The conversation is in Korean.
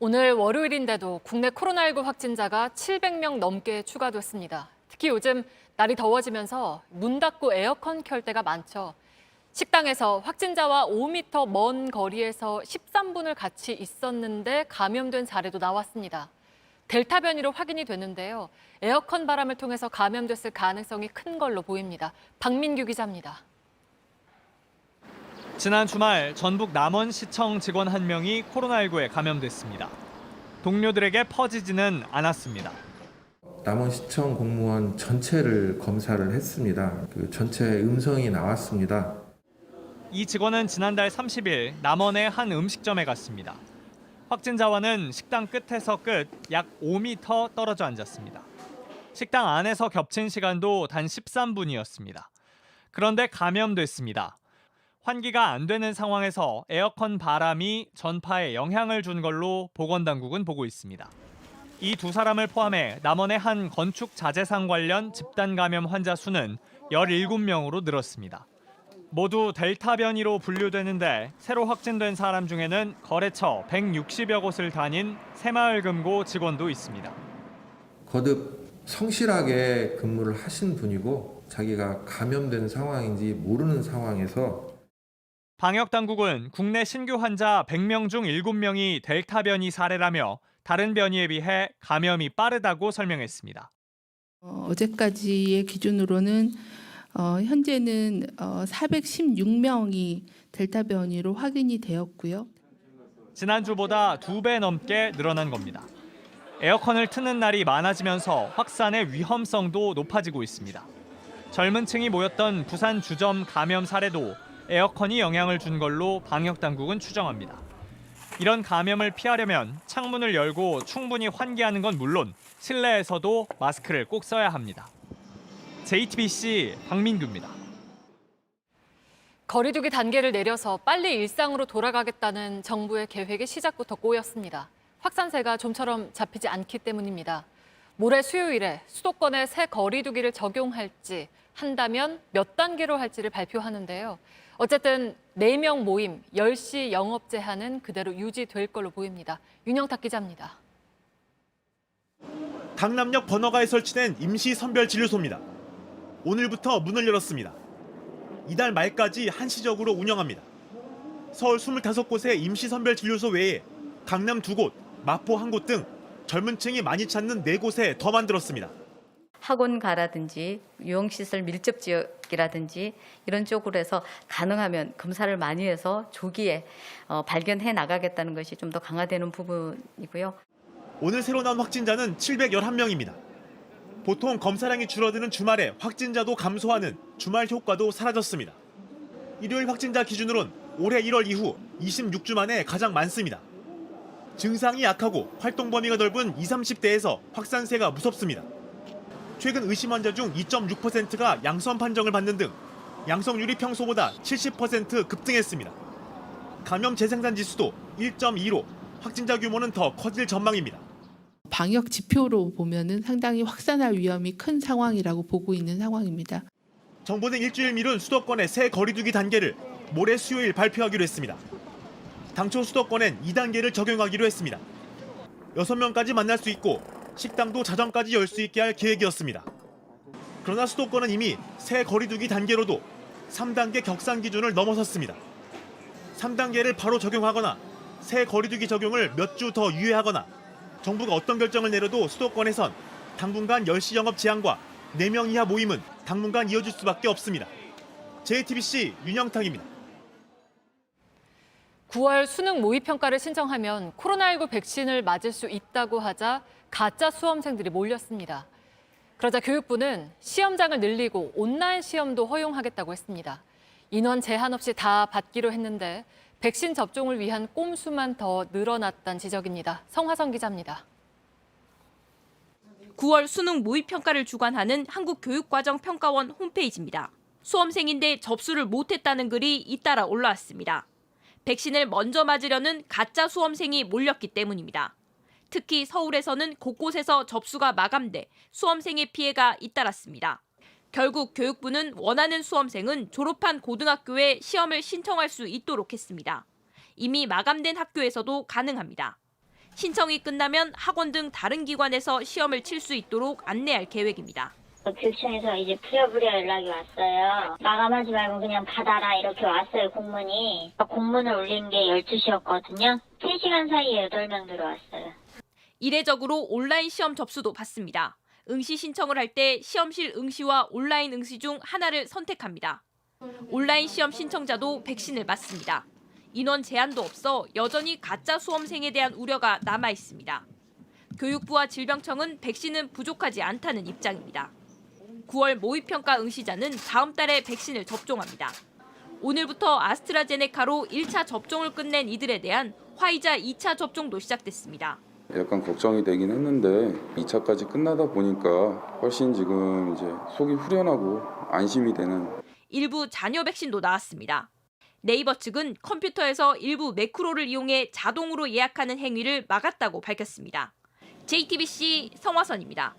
오늘 월요일인데도 국내 코로나19 확진자가 700명 넘게 추가됐습니다. 특히 요즘 날이 더워지면서 문 닫고 에어컨 켤 때가 많죠. 식당에서 확진자와 5m 먼 거리에서 13분을 같이 있었는데 감염된 사례도 나왔습니다. 델타 변이로 확인이 됐는데요. 에어컨 바람을 통해서 감염됐을 가능성이 큰 걸로 보입니다. 박민규 기자입니다. 지난 주말 전북 남원시청 직원 한 명이 코로나19에 감염됐습니다. 동료들에게 퍼지지는 않았습니다. 남원시청 공무원 전체를 검사를 했습니다. 그 전체 음성이 나왔습니다. 이 직원은 지난달 30일 남원의 한 음식점에 갔습니다. 확진자와는 식당 끝에서 끝 약 5m 떨어져 앉았습니다. 식당 안에서 겹친 시간도 단 13분이었습니다. 그런데 감염됐습니다. 환기가 안 되는 상황에서 에어컨 바람이 전파에 영향을 준 걸로 보건당국은 보고 있습니다. 이 두 사람을 포함해 남원의 한 건축 자재상 관련 집단 감염 환자 수는 17명으로 늘었습니다. 모두 델타 변이로 분류되는데 새로 확진된 사람 중에는 거래처 160여 곳을 다닌 새마을금고 직원도 있습니다. 거듭 성실하게 근무를 하신 분이고 자기가 감염된 상황인지 모르는 상황에서 방역당국은 국내 신규 환자 100명 중 7명이 델타 변이 사례라며 다른 변이에 비해 감염이 빠르다고 설명했습니다. 어제까지의 기준으로는 현재는 416명이 델타 변이로 확인이 되었고요. 지난주보다 2배 넘게 늘어난 겁니다. 에어컨을 트는 날이 많아지면서 확산의 위험성도 높아지고 있습니다. 젊은 층이 모였던 부산 주점 감염 사례도 에어컨이 영향을 준 걸로 방역당국은 추정합니다. 이런 감염을 피하려면 창문을 열고 충분히 환기하는 건 물론 실내에서도 마스크를 꼭 써야 합니다. JTBC 박민규입니다. 거리두기 단계를 내려서 빨리 일상으로 돌아가겠다는 정부의 계획의 시작부터 꼬였습니다. 확산세가 좀처럼 잡히지 않기 때문입니다. 모레 수요일에 수도권에 새 거리두기를 적용할지 한다면 몇 단계로 할지를 발표하는데요. 어쨌든 4명 모임, 10시 영업 제한은 그대로 유지될 걸로 보입니다. 윤영탁 기자입니다. 강남역 번화가에 설치된 임시 선별진료소입니다. 오늘부터 문을 열었습니다. 이달 말까지 한시적으로 운영합니다. 서울 25곳의 임시 선별진료소 외에 강남 2곳, 마포 1곳 등 젊은 층이 많이 찾는 4곳에 더 만들었습니다. 학원가라든지 유흥시설 밀접 지역이라든지 이런 쪽으로 해서 가능하면 검사를 많이 해서 조기에 발견해 나가겠다는 것이 좀 더 강화되는 부분이고요. 오늘 새로 나온 확진자는 711명입니다. 보통 검사량이 줄어드는 주말에 확진자도 감소하는 주말 효과도 사라졌습니다. 일요일 확진자 기준으론 올해 1월 이후 26주 만에 가장 많습니다. 증상이 약하고 활동 범위가 넓은 20, 30대에서 확산세가 무섭습니다. 최근 의심 환자 중 2.6%가 양성 판정을 받는 등 양성률이 평소보다 70% 급등했습니다. 감염 재생산 지수도 1.2로 확진자 규모는 더 커질 전망입니다. 방역 지표로 보면은 상당히 확산할 위험이 큰 상황이라고 보고 있는 상황입니다. 정부는 일주일 미룬 수도권의 새 거리두기 단계를 모레 수요일 발표하기로 했습니다. 당초 수도권엔 2단계를 적용하기로 했습니다. 6명까지 만날 수 있고 식당도 자정까지 열 수 있게 할 계획이었습니다. 그러나 수도권은 이미 새 거리두기 단계로도 3단계 격상 기준을 넘어섰습니다. 3단계를 바로 적용하거나 새 거리두기 적용을 몇 주 더 유예하거나 정부가 어떤 결정을 내려도 수도권에선 당분간 10시 영업 제한과 4명 이하 모임은 당분간 이어질 수밖에 없습니다. JTBC 윤영탁입니다. 9월 수능 모의평가를 신청하면 코로나19 백신을 맞을 수 있다고 하자 가짜 수험생들이 몰렸습니다. 그러자 교육부는 시험장을 늘리고 온라인 시험도 허용하겠다고 했습니다. 인원 제한 없이 다 받기로 했는데 백신 접종을 위한 꼼수만 더 늘어났다는 지적입니다. 성화성 기자입니다. 9월 수능 모의평가를 주관하는 한국교육과정평가원 홈페이지입니다. 수험생인데 접수를 못했다는 글이 잇따라 올라왔습니다. 백신을 먼저 맞으려는 가짜 수험생이 몰렸기 때문입니다. 특히 서울에서는 곳곳에서 접수가 마감돼 수험생의 피해가 잇따랐습니다. 결국 교육부는 원하는 수험생은 졸업한 고등학교에 시험을 신청할 수 있도록 했습니다. 이미 마감된 학교에서도 가능합니다. 신청이 끝나면 학원 등 다른 기관에서 시험을 칠 수 있도록 안내할 계획입니다. 교육청에서 이제 부랴부랴 연락이 왔어요. 마감하지 말고 그냥 받아라 이렇게 왔어요, 공문이. 공문을 올린 게 12시였거든요. 3시간 사이에 8명 들어왔어요. 이례적으로 온라인 시험 접수도 받습니다. 응시 신청을 할 때 시험실 응시와 온라인 응시 중 하나를 선택합니다. 온라인 시험 신청자도 백신을 맞습니다. 인원 제한도 없어 여전히 가짜 수험생에 대한 우려가 남아 있습니다. 교육부와 질병청은 백신은 부족하지 않다는 입장입니다. 9월 모의평가 응시자는 다음 달에 백신을 접종합니다. 오늘부터 아스트라제네카로 1차 접종을 끝낸 이들에 대한 화이자 2차 접종도 시작됐습니다. 약간 걱정이 되긴 했는데 2차까지 끝나다 보니까 훨씬 지금 이제 속이 후련하고 안심이 되는. 일부 잔여 백신도 나왔습니다. 네이버 측은 컴퓨터에서 일부 매크로를 이용해 자동으로 예약하는 행위를 막았다고 밝혔습니다. JTBC 성화선입니다.